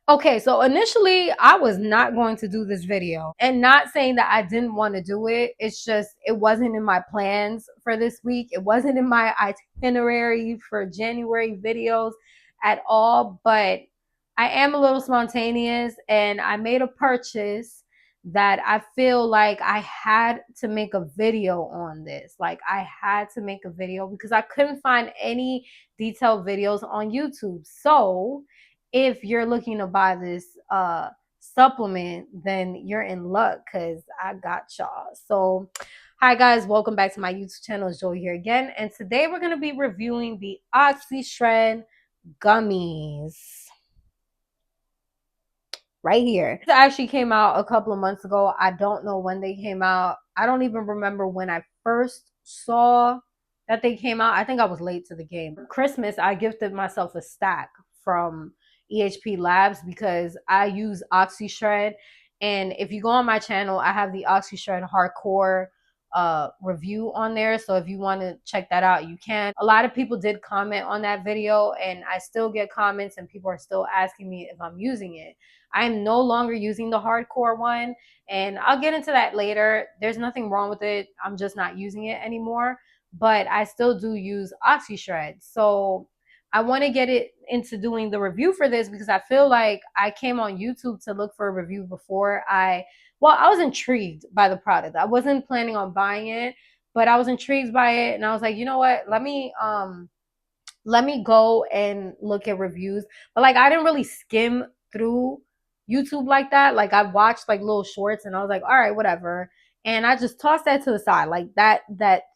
Okay, so initially I was not going to do this video, and not saying that I didn't want to do it. It's just it wasn't in my plans for this week. It wasn't in my itinerary for January videos at all, but I am a little spontaneous and I made a purchase that I feel like I had to make a video on this. Like I had to make a video because I couldn't find any detailed videos on YouTube. So, if you're looking to buy this supplement, then you're in luck because I got y'all. So hi guys, welcome back to my YouTube channel. It's Joey here again, and today we're going to be reviewing the OxyShred Gummies right here. This actually came out a couple of months ago. I don't know when they came out. I don't even remember when I first saw that they came out. I think I was late to the game. Christmas, I gifted myself a stack from EHP Labs because I use OxyShred. And if you go on my channel, I have the OxyShred Hardcore review on there. So if you want to check that out, you can. A lot of people did comment on that video, and I still get comments and people are still asking me if I'm using it. I'm no longer using the hardcore one, and I'll get into that later. There's nothing wrong with it. I'm just not using it anymore, but I still do use OxyShred. So I want to get it into doing the review for this because I feel like I came on YouTube to look for a review before I was intrigued by the product. I wasn't planning on buying it, but I was intrigued by it, and I was like, you know what? Let me go and look at reviews. But like I didn't really skim through YouTube like that. Like I watched like little shorts and I was like, all right, whatever. And I just tossed that to the side. Like that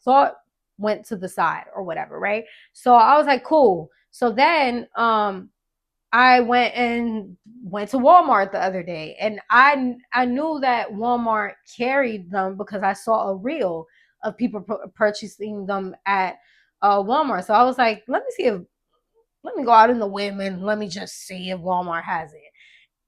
thought went to the side or whatever, right? So I was like, cool. So then I went to Walmart the other day, and I knew that Walmart carried them because I saw a reel of people purchasing them at Walmart. So I was like, let me go out in the whim and let me just see if Walmart has it.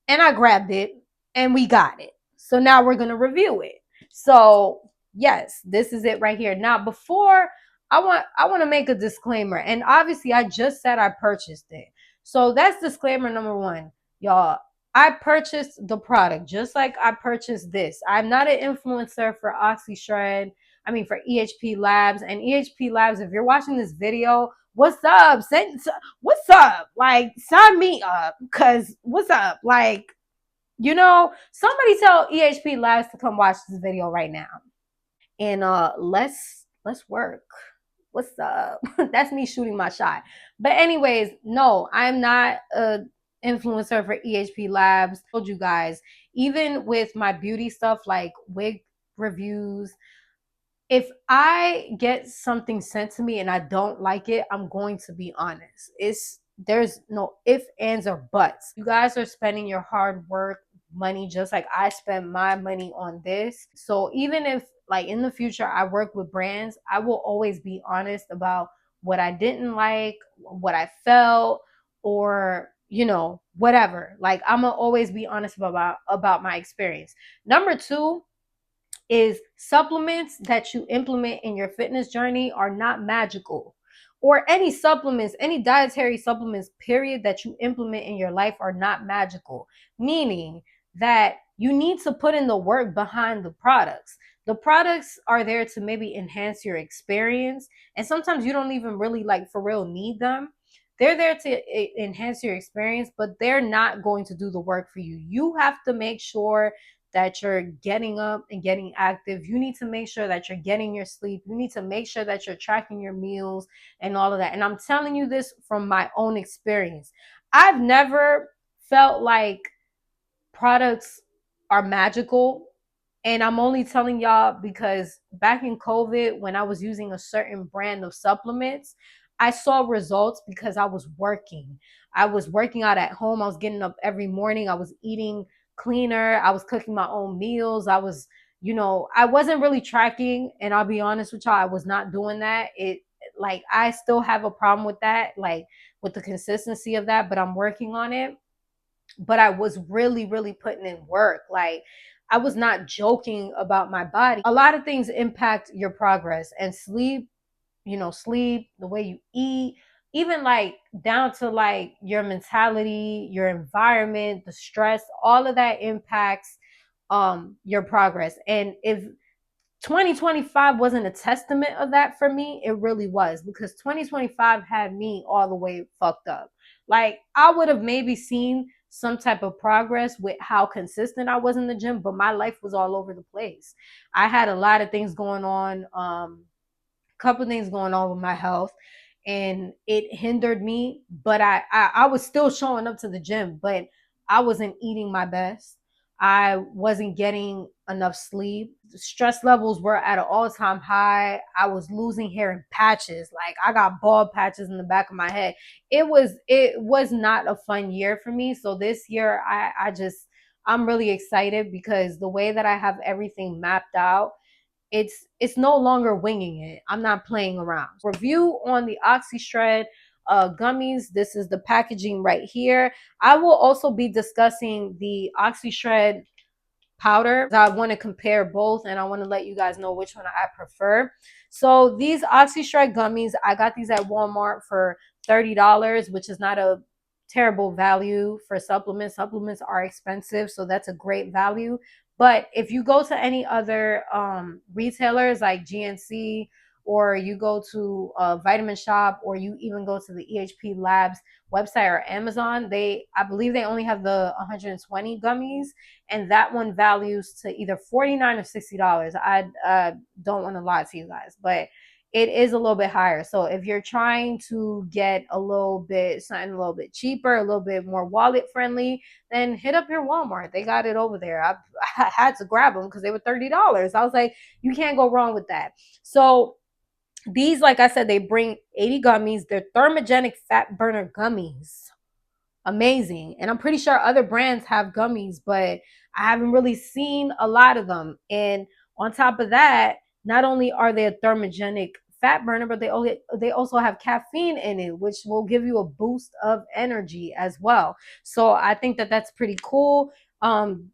And I grabbed it and we got it. So now we're gonna review it. So yes, this is it right here. Now before I want to make a disclaimer, and obviously I just said I purchased it. So that's disclaimer number one, y'all. I purchased the product just like I purchased this. I'm not an influencer for OxyShred. I mean for EHP Labs, and EHP Labs. If you're watching this video, what's up? What's up? Like sign me up, cause what's up? Like, you know, somebody tell EHP Labs to come watch this video right now. And let's work. What's up? That's me shooting my shot. But anyways, no, I'm not a influencer for EHP Labs. I told you guys, even with my beauty stuff like wig reviews, if I get something sent to me and I don't like it, I'm going to be honest. There's no ifs, ands, or buts. You guys are spending your hard work money just like I spend my money on this. So even if like in the future I work with brands, I will always be honest about what I didn't like, what I felt, or you know, whatever. Like I'm gonna always be honest about my experience. Number two, is supplements that you implement in your fitness journey are not magical. Or any supplements, any dietary supplements, period, that you implement in your life are not magical. Meaning that you need to put in the work behind the products. The products are there to maybe enhance your experience. And sometimes you don't even really like for real need them. They're there to enhance your experience, but they're not going to do the work for you. You have to make sure that you're getting up and getting active. You need to make sure that you're getting your sleep. You need to make sure that you're tracking your meals and all of that. And I'm telling you this from my own experience. I've never felt like products are magical. And I'm only telling y'all because back in COVID, when I was using a certain brand of supplements, I saw results because I was working. I was working out at home. I was getting up every morning. I was eating cleaner. I was cooking my own meals. I was, you know, I wasn't really tracking. And I'll be honest with y'all, I was not doing that. Like, I still have a problem with that, like with the consistency of that, but I'm working on it. But I was really, really putting in work. Like, I was not joking about my body. A lot of things impact your progress, and sleep, you know, sleep, the way you eat, even like down to like your mentality, your environment, the stress, all of that impacts your progress. And if 2025 wasn't a testament of that for me, it really was, because 2025 had me all the way fucked up. Like, I would have maybe seen some type of progress with how consistent I was in the gym, but my life was all over the place. I had a lot of things going on, couple things going on with my health, and it hindered me. But I was still showing up to the gym, but I wasn't eating my best. I wasn't getting enough sleep. Stress levels were at an all-time high. I was losing hair in patches. Like, I got bald patches in the back of my head. It was not a fun year for me. So this year I'm really excited, because the way that I have everything mapped out, it's no longer winging it. I'm not playing around. Review on the OxyShred gummies. This is the packaging right here. I will also be discussing the OxyShred powder. I want to compare both, and I want to let you guys know which one I prefer. So these OxyShred gummies, I got these at Walmart for $30, which is not a terrible value for supplements. Supplements are expensive, so that's a great value. But if you go to any other retailers like GNC, or you go to a Vitamin Shop, or you even go to the EHP Labs website or Amazon, I believe they only have the 120 gummies, and that one values to either $49 or $60. I don't want to lie to you guys, but it is a little bit higher. So if you're trying to get something a little bit cheaper, a little bit more wallet friendly, then hit up your Walmart. They got it over there. I had to grab them because they were $30. I was like, you can't go wrong with that. So these, like I said, they bring 80 gummies. They're thermogenic fat burner gummies. Amazing. And I'm pretty sure other brands have gummies, but I haven't really seen a lot of them. And on top of that, not only are they a thermogenic fat burner, but they also have caffeine in it, which will give you a boost of energy as well. So I think that that's pretty cool.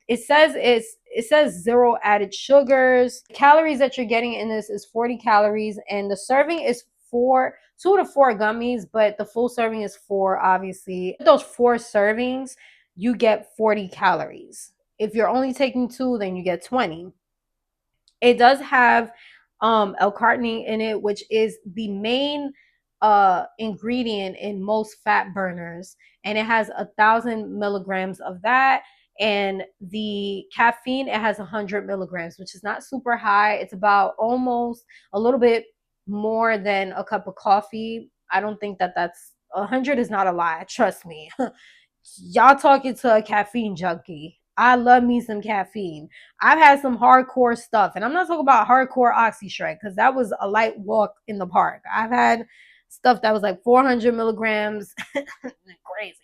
It says 0 added sugars. Calories that you're getting in this is 40 calories, and the serving is 2 to 4 gummies, but the full serving is 4, obviously. With those 4 servings, you get 40 calories. If you're only taking 2, then you get 20. It does have L-carnitine in it, which is the main ingredient in most fat burners, and it has 1,000 milligrams of that. And the caffeine, it has 100 milligrams, which is not super high. It's about almost a little bit more than a cup of coffee. I don't think that's 100 is not a lie. Trust me. Y'all talking to a caffeine junkie. I love me some caffeine. I've had some hardcore stuff, and I'm not talking about hardcore OxyShred, because that was a light walk in the park. I've had stuff that was like 400 milligrams. Crazy.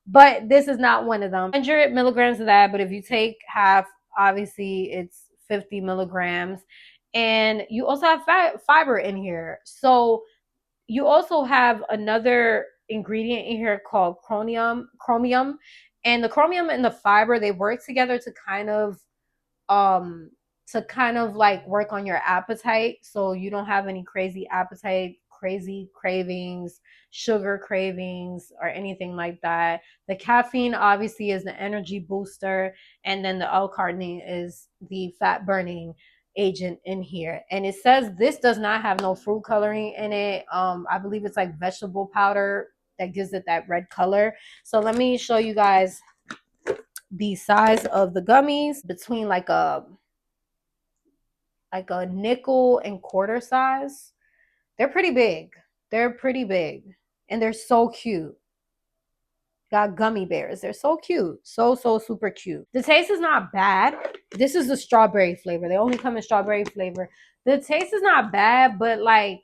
But this is not one of them. 100 milligrams of that, but if you take half, obviously it's 50 milligrams. And you also have fiber in here. So you also have another ingredient in here called chromium, and the chromium and the fiber, they work together to kind of like work on your appetite, so you don't have any crazy appetite, crazy cravings, sugar cravings, or anything like that. The caffeine obviously is the energy booster, and then the L-carnitine is the fat burning agent in here. And it says this does not have no fruit coloring in it. I believe it's like vegetable powder that gives it that red color. So let me show you guys the size of the gummies, between like a nickel and quarter size. They're pretty big. And they're so cute. Got gummy bears. They're so cute. So super cute. The taste is not bad. This is the strawberry flavor. They only come in strawberry flavor. The taste is not bad, but like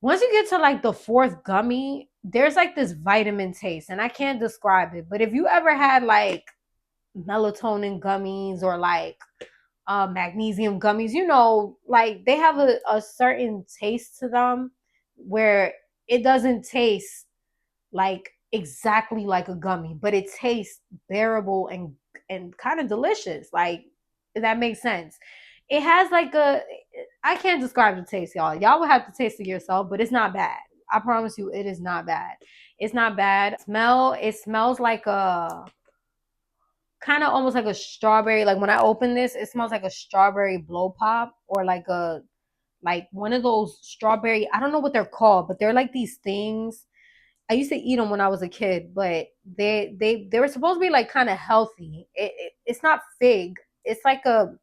once you get to like the 4th gummy, there's like this vitamin taste, and I can't describe it. But if you ever had like melatonin gummies, or like magnesium gummies, like they have a certain taste to them where it doesn't taste like exactly like a gummy, but it tastes bearable and kind of delicious. Like, if that makes sense. It has like I can't describe the taste, y'all. Y'all will have to taste it yourself, but it's not bad. I promise you, it is not bad. It's not bad. It smells like a kind of almost like a strawberry. Like when I open this, it smells like a strawberry blow pop or like one of those strawberry. I don't know what they're called, but they're like these things. I used to eat them when I was a kid, but they were supposed to be like kind of healthy. It's not fig. It's like a,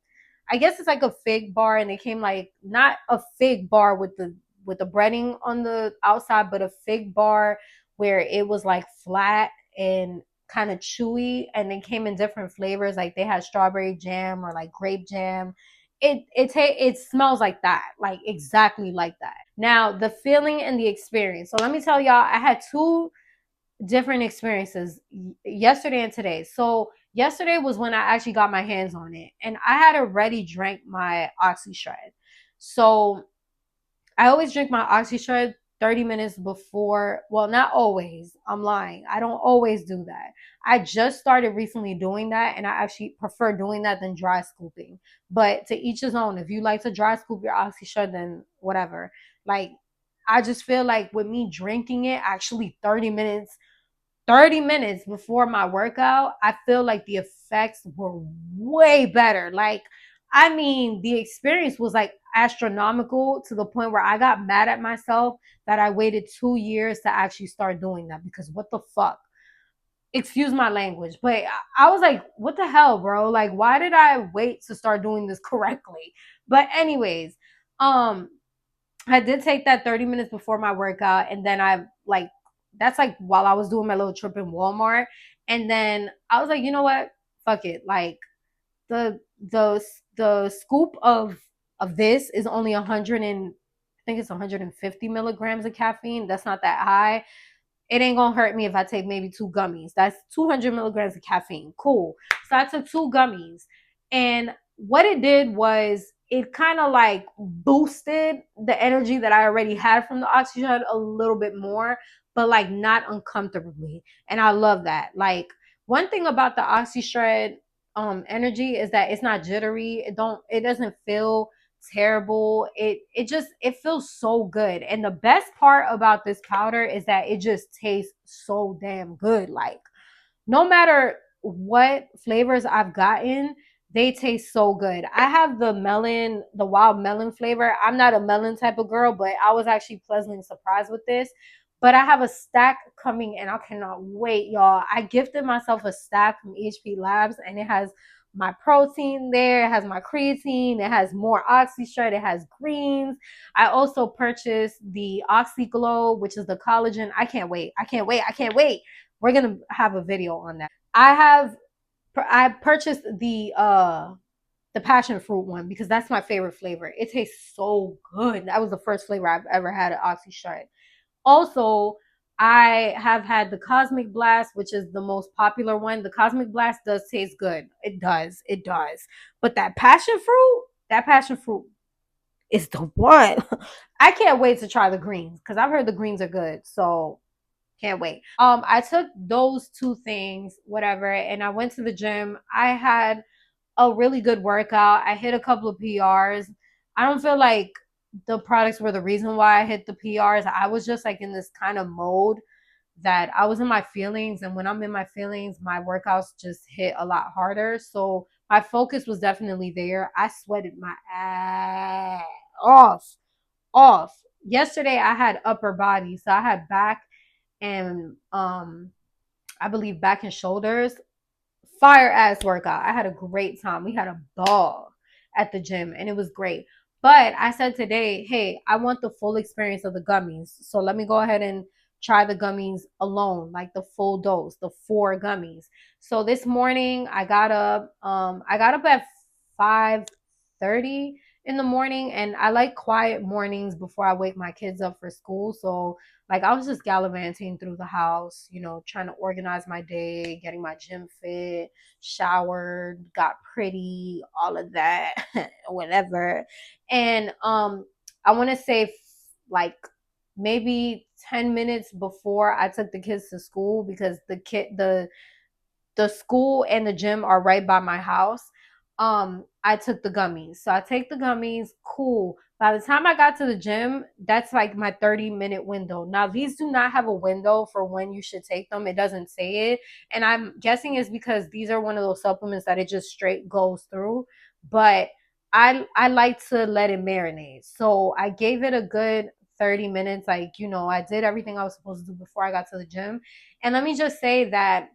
I guess it's like a fig bar, and it came like not a fig bar with the breading on the outside, but a fig bar where it was like flat and kind of chewy, and they came in different flavors. Like they had strawberry jam or like grape jam. It smells like that, like exactly like that. Now the feeling and the experience. So let me tell y'all, I had two different experiences yesterday and today. So yesterday was when I actually got my hands on it, and I had already drank my OxyShred. So I always drink my OxyShred 30 minutes before. Well, not always. I'm lying. I don't always do that. I just started recently doing that, and I actually prefer doing that than dry scooping. But to each his own. If you like to dry scoop your OxyShred, then whatever. Like, I just feel like with me drinking it, actually 30 minutes before my workout, I feel like the effects were way better. Like, I mean, the experience was like astronomical to the point where I got mad at myself that I waited 2 years to actually start doing that, because what the fuck? Excuse my language, but I was like, what the hell, bro? Like, why did I wait to start doing this correctly? But, anyways, um, I did take that 30 minutes before my workout, and then I like that's like while I was doing my little trip in Walmart. And then I was like, you know what? Fuck it. Like the scoop of this is only 100 and I think it's 150 milligrams of caffeine. That's not that high. It ain't gonna hurt me if I take maybe two gummies. That's 200 milligrams of caffeine. Cool. So I took two gummies, and what it did was it kind of like boosted the energy that I already had from the oxygen a little bit more, but like not uncomfortably. And I love that. Like, one thing about the OxyShred energy is that it's not jittery. It doesn't feel terrible. It feels so good. And the best part about this powder is that it just tastes so damn good. Like, no matter what flavors I've gotten, they taste so good. I have the wild melon flavor. I'm not a melon type of girl, but I was actually pleasantly surprised with this. But I have a stack coming, and I cannot wait, y'all. I gifted myself a stack from HP Labs, and it has my protein there, it has my creatine, it has more OxyShred, it has greens. I also purchased the OxyGlow, which is the collagen. I can't wait. I can't wait. I can't wait. We're gonna have a video on that. I purchased the passion fruit one because that's my favorite flavor. It tastes so good. That was the first flavor I've ever had at OxyShred. Also, I have had the Cosmic Blast, which is the most popular one. The Cosmic Blast does taste good. It does. It does. But that passion fruit is the one. I can't wait to try the greens because I've heard the greens are good. So can't wait. I took those two things, whatever, and I went to the gym. I had a really good workout. I hit a couple of PRs. I don't feel like the products were the reason why I hit the PRs. I was just like in this kind of mode that I was in my feelings, and when I'm in my feelings, my workouts just hit a lot harder. So my focus was definitely there. I sweated my ass off. Yesterday I had upper body, so I had back and I believe back and shoulders. Fire ass workout. I had a great time. We had a ball at the gym, and it was great. But I said today, hey, I want the full experience of the gummies. So let me go ahead and try the gummies alone, like the full dose, the 4 gummies. So this morning I got up at 5:30 in the morning, and I like quiet mornings before I wake my kids up for school. So like I was just gallivanting through the house, trying to organize my day, getting my gym fit, showered, got pretty, all of that, whatever. And I want to say like maybe 10 minutes before I took the kids to school, because the school and the gym are right by my house. I took the gummies. So I take the gummies, cool. By the time I got to the gym, that's like my 30-minute window. Now, these do not have a window for when you should take them. It doesn't say it. And I'm guessing it's because these are one of those supplements that it just straight goes through. But I like to let it marinate. So I gave it a good 30 minutes. Like, I did everything I was supposed to do before I got to the gym. And let me just say that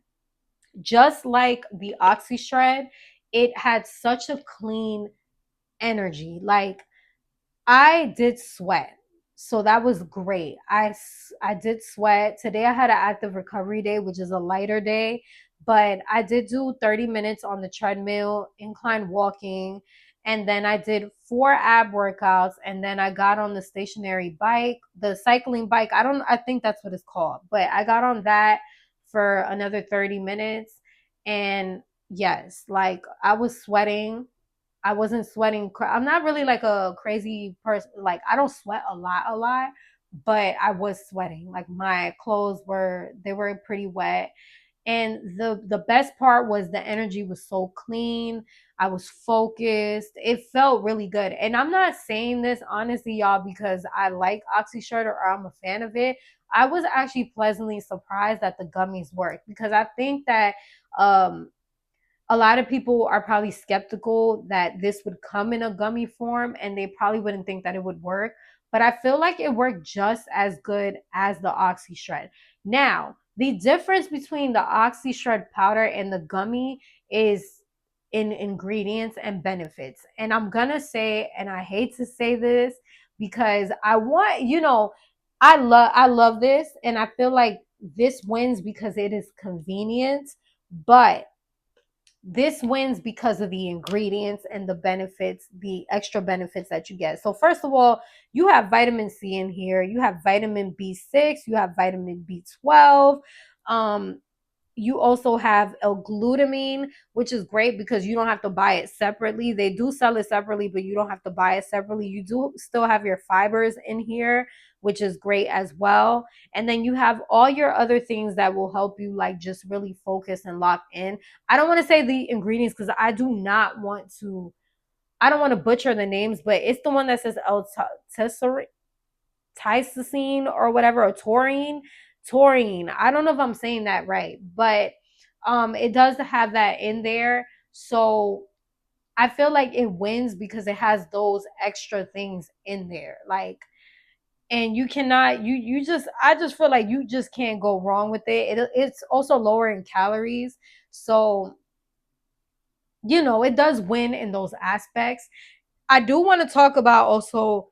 just like the OxyShred, it had such a clean energy. Like, I did sweat. So that was great. I did sweat. Today I had an active recovery day, which is a lighter day, but I did do 30 minutes on the treadmill, incline walking, and then I did 4 ab workouts, and then I got on the stationary bike, the cycling bike. I think that's what it's called, but I got on that for another 30 minutes, and yes, like I was sweating. I wasn't sweating. I'm not really like a crazy person. Like, I don't sweat a lot, but I was sweating. Like, my clothes were pretty wet. And the best part was the energy was so clean. I was focused. It felt really good. And I'm not saying this honestly, y'all, because I like OxyShred or I'm a fan of it. I was actually pleasantly surprised that the gummies worked, because I think that um a lot of people are probably skeptical that this would come in a gummy form, and they probably wouldn't think that it would work. But I feel like it worked just as good as the OxyShred. Now, the difference between the OxyShred powder and the gummy is in ingredients and benefits. And I'm going to say, and I hate to say this because I love this, and I feel like this wins because it is convenient, but this wins because of the ingredients and the benefits, the extra benefits that you get. So first of all, you have vitamin C in here, you have vitamin B6, you have vitamin B12. You also have L-glutamine, which is great because you don't have to buy it separately. They do sell it separately, but you don't have to buy it separately. You do still have your fibers in here, which is great as well. And then you have all your other things that will help you, like, just really focus and lock in. I don't want to say the ingredients because I don't want to butcher the names, but it's the one that says L-tysosine or whatever, or taurine. Taurine. I don't know if I'm saying that right, but it does have that in there. So I feel like it wins because it has those extra things in there. Like, and you cannot you just I just feel like you just can't go wrong with it's also lower in calories. So it does win in those aspects. I do want to talk about also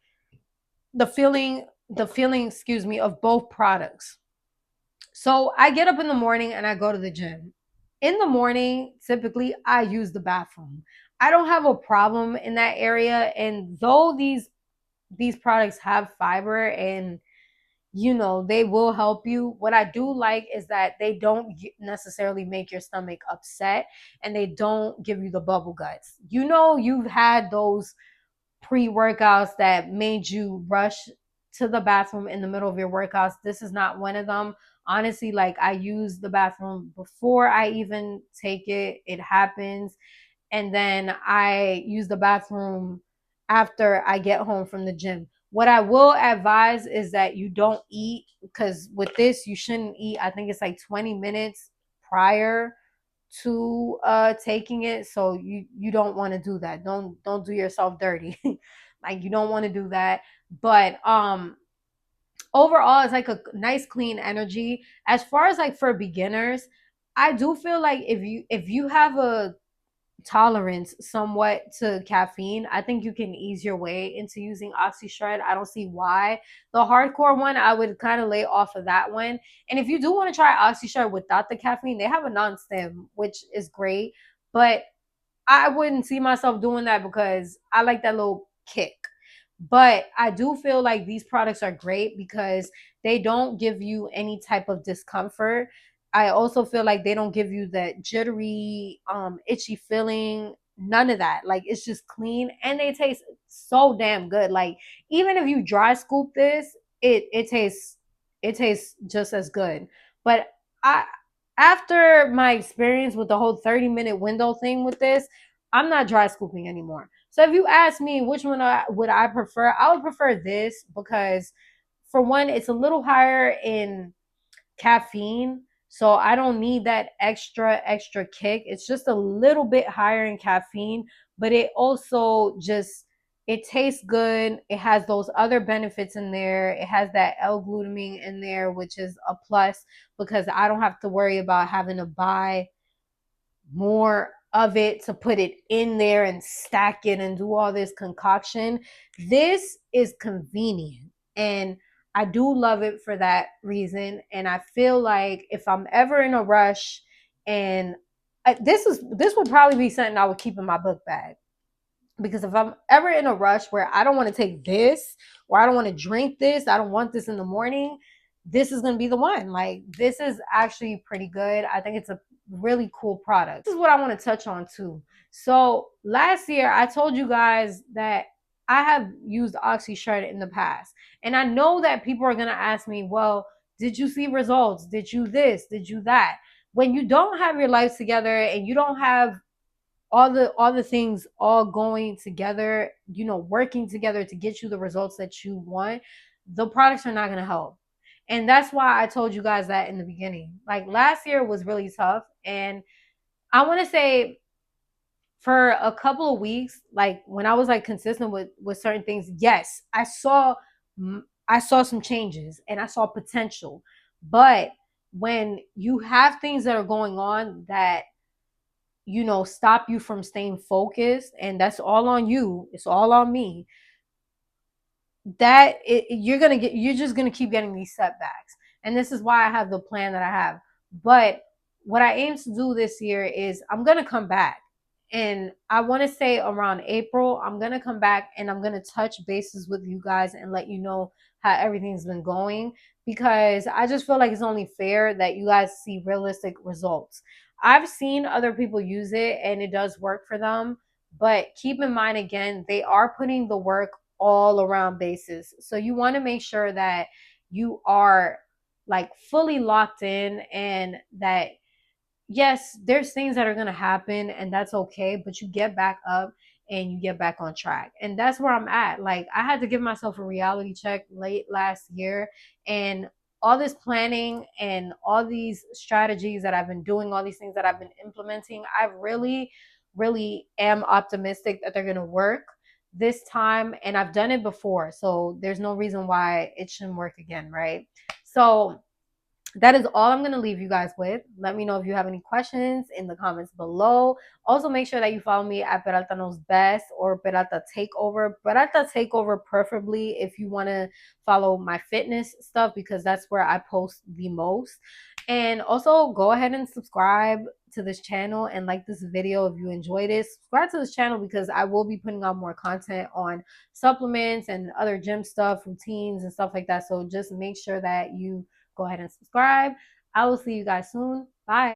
the feeling, excuse me, of both products. So I get up in the morning and I go to the gym. In the morning, typically I use the bathroom. I don't have a problem in that area, and though these products have fiber and they will help you. What I do like is that they don't necessarily make your stomach upset, and they don't give you the bubble guts. You've had those pre-workouts that made you rush to the bathroom in the middle of your workouts. This is not one of them. Honestly, like, I use the bathroom before I even take it. It happens. And then I use the bathroom after I get home from the gym. What I will advise is that you don't eat, because with this you shouldn't eat. I think it's like 20 minutes prior to taking it. So you don't want to do that. Don't do yourself dirty. Like, you don't want to do that. But overall, it's like a nice clean energy. As far as like for beginners, I do feel like if you have a tolerance somewhat to caffeine, I think you can ease your way into using OxyShred. I don't see why. The hardcore one, I would kind of lay off of that one. And if you do want to try OxyShred without the caffeine, they have a non-stim, which is great. But I wouldn't see myself doing that because I like that little kick. But I do feel like these products are great because they don't give you any type of discomfort. I also feel like they don't give you that jittery, itchy feeling. None of that. Like, it's just clean and they taste so damn good. Like, even if you dry scoop this, it tastes just as good. But I after my experience with the whole 30-minute window thing with this, I'm not dry scooping anymore. So if you ask me which one would I prefer, I would prefer this because for one, it's a little higher in caffeine. So I don't need that extra kick. It's just a little bit higher in caffeine, but it also just it tastes good. It has those other benefits in there. It has that L-glutamine in there, which is a plus because I don't have to worry about having to buy more of it to put it in there and stack it and do all this concoction. This is convenient and I do love it for that reason. And I feel like if I'm ever in a rush and this would probably be something I would keep in my book bag because if I'm ever in a rush where I don't want to take this or I don't want to drink this, I don't want this in the morning, this is going to be the one. Like, this is actually pretty good. I think it's a really cool product. This is what I want to touch on too. So, last year, I told you guys that I have used OxyShred in the past. And I know that people are going to ask me, well, did you see results? Did you this? Did you that? When you don't have your life together and you don't have all the things all going together, working together to get you the results that you want, the products are not going to help. And that's why I told you guys that in the beginning. Like, last year was really tough, and I want to say for a couple of weeks, like when I was like consistent with certain things, yes, I saw some changes and I saw potential. But when you have things that are going on that stop you from staying focused, and that's all on you, it's all on me, you're just gonna keep getting these setbacks. And this is why I have the plan that I have. But what I aim to do this year is I'm gonna come back, and I want to say around April I'm gonna come back and I'm gonna touch bases with you guys and let you know how everything's been going, because I just feel like it's only fair that you guys see realistic results. I've seen other people use it and it does work for them, but keep in mind, again, they are putting the work all around basis. So you want to make sure that you are like fully locked in, and that yes, there's things that are going to happen and that's okay, but you get back up and you get back on track. And that's where I'm at. Like, I had to give myself a reality check late last year, and all this planning and all these strategies that I've been doing, all these things that I've been implementing, I really, really am optimistic that they're going to work this time. And I've done it before. So there's no reason why it shouldn't work again, right? So that is all I'm going to leave you guys with. Let me know if you have any questions in the comments below. Also, make sure that you follow me at Peralta Knows Best or Peralta Takeover. Peralta Takeover, preferably if you want to follow my fitness stuff, because that's where I post the most. And also, go ahead and subscribe to this channel and like this video if you enjoyed it. Subscribe to this channel because I will be putting out more content on supplements and other gym stuff, routines, and stuff like that. So just make sure that you go ahead and subscribe. I will see you guys soon. Bye.